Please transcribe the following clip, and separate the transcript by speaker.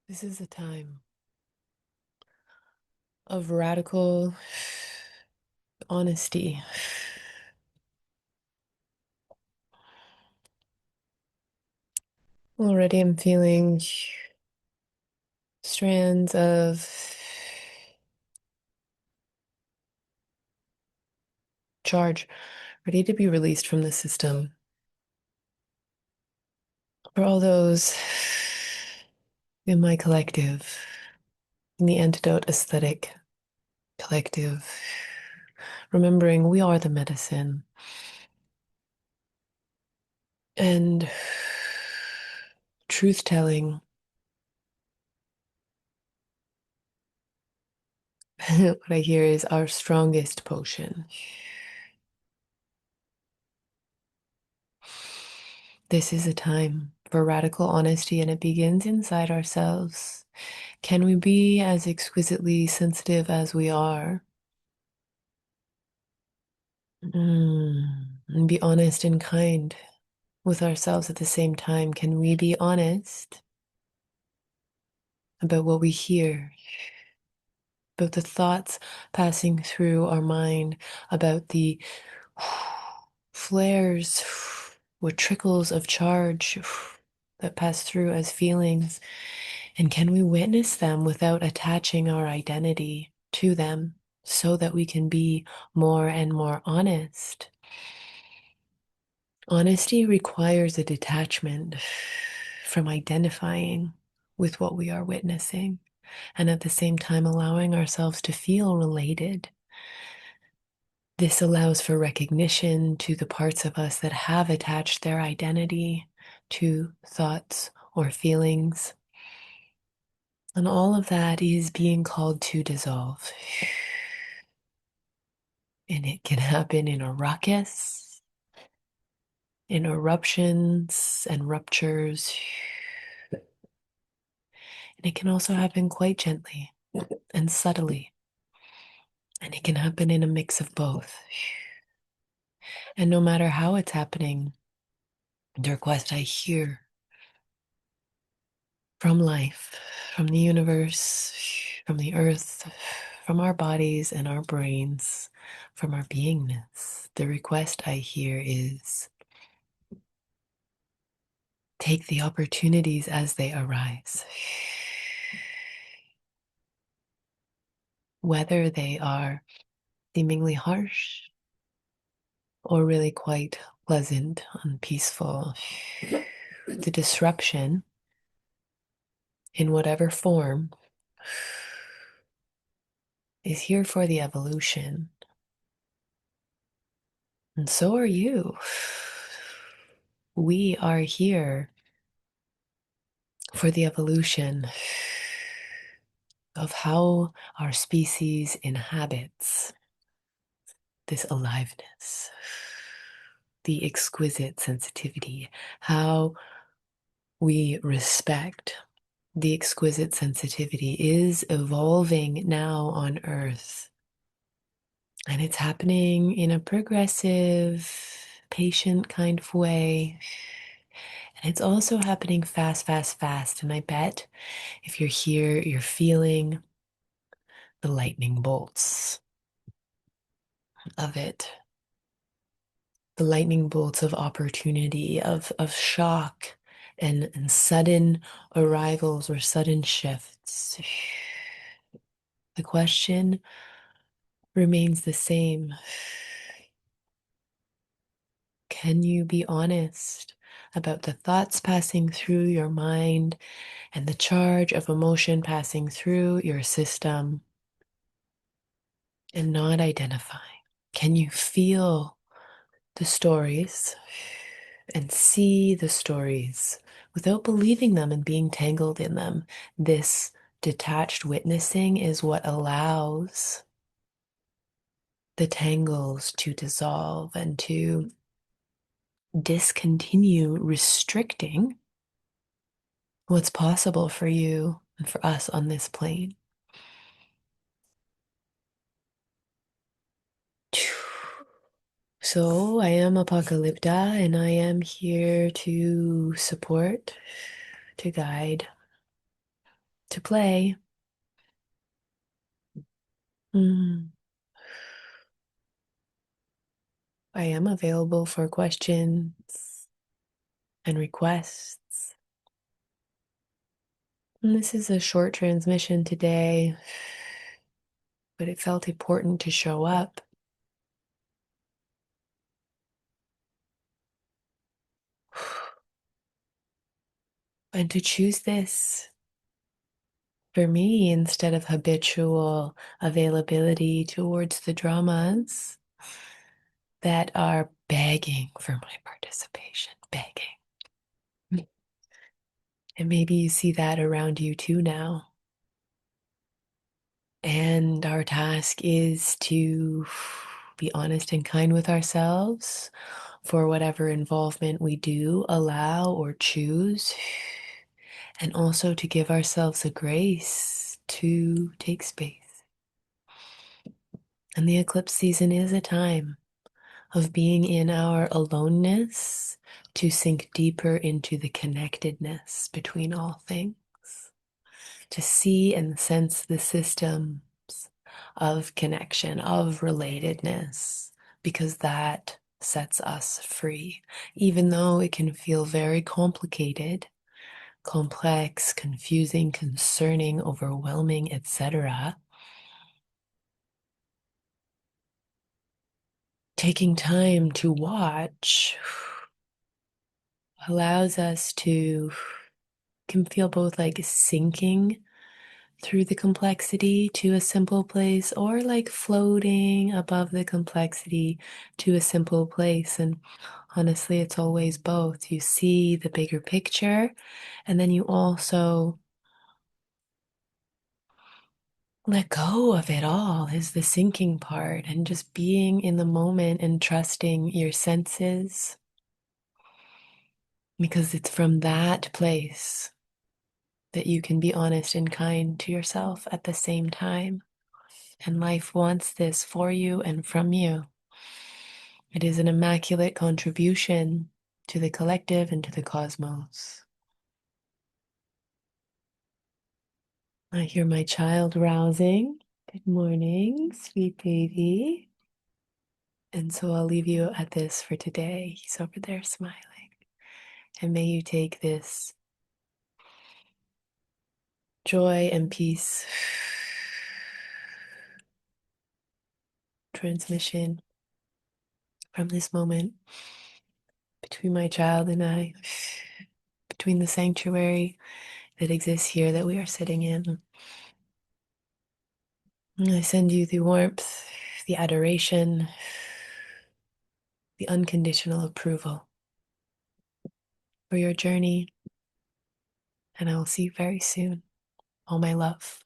Speaker 1: This is a time of radical honesty. Already I'm feeling strands of charge ready to be released from the system. For all those in my collective, in the antidote aesthetic collective, remembering we are the medicine and truth telling. What I hear is our strongest potion. This is a time for radical honesty, and it begins inside ourselves. Can we be as exquisitely sensitive as we are? And be honest and kind with ourselves at the same time. Can we be honest about what we hear, about the thoughts passing through our mind, about the flares or trickles of charge that pass through as feelings? And can we witness them without attaching our identity to them so that we can be more and more honest? Honesty requires a detachment from identifying with what we are witnessing, and at the same time allowing ourselves to feel related. This allows for recognition to the parts of us that have attached their identity to thoughts or feelings. And all of that is being called to dissolve. And it can happen in a ruckus, in eruptions and ruptures. And it can also happen quite gently and subtly. And it can happen in a mix of both. And no matter how it's happening, the request I hear from life, from the universe, from the earth, from our bodies and our brains, from our beingness, the request I hear is take the opportunities as they arise. Whether they are seemingly harsh or really quite pleasant and peaceful, the disruption in whatever form is here for the evolution. And so are you. We are here for the evolution of how our species inhabits this aliveness, the exquisite sensitivity, how we respect the exquisite sensitivity is evolving now on Earth. And it's happening in a progressive, patient kind of way. And it's also happening fast, fast, fast. And I bet if you're here, you're feeling the lightning bolts of it, the lightning bolts of opportunity, of shock and sudden arrivals or sudden shifts. The question remains the same. Can you be honest about the thoughts passing through your mind and the charge of emotion passing through your system and not identifying? Can you feel the stories and see the stories without believing them and being tangled in them? This detached witnessing is what allows the tangles to dissolve and to discontinue restricting what's possible for you and for us on this plane. So I am Apocalypta, and I am here to support, to guide, to play. Mm, I am available for questions and requests. And this is a short transmission today, but it felt important to show up and to choose this for me instead of habitual availability towards the dramas that are begging for my participation, begging. And maybe you see that around you too now. And our task is to be honest and kind with ourselves for whatever involvement we do allow or choose, and also to give ourselves a grace to take space. And the eclipse season is a time of being in our aloneness to sink deeper into the connectedness between all things, to see and sense the systems of connection, of relatedness, because that sets us free, even though it can feel very complicated, complex, confusing, concerning, overwhelming, etc. Taking time to watch allows us to can feel both like sinking through the complexity to a simple place or like floating above the complexity to a simple place. And honestly, it's always both. You see the bigger picture, and then you also let go of it all is the sinking part, and just being in the moment and trusting your senses, because it's from that place that you can be honest and kind to yourself at the same time. And life wants this for you and from you. It is an immaculate contribution to the collective and to the cosmos. I hear my child rousing. Good morning, sweet baby. And so I'll leave you at this for today. He's over there smiling. And may you take this joy and peace transmission from this moment between my child and I, between the sanctuary that exists here that we are sitting in. And I send you the warmth, the adoration, the unconditional approval for your journey. And I will see you very soon. All my love.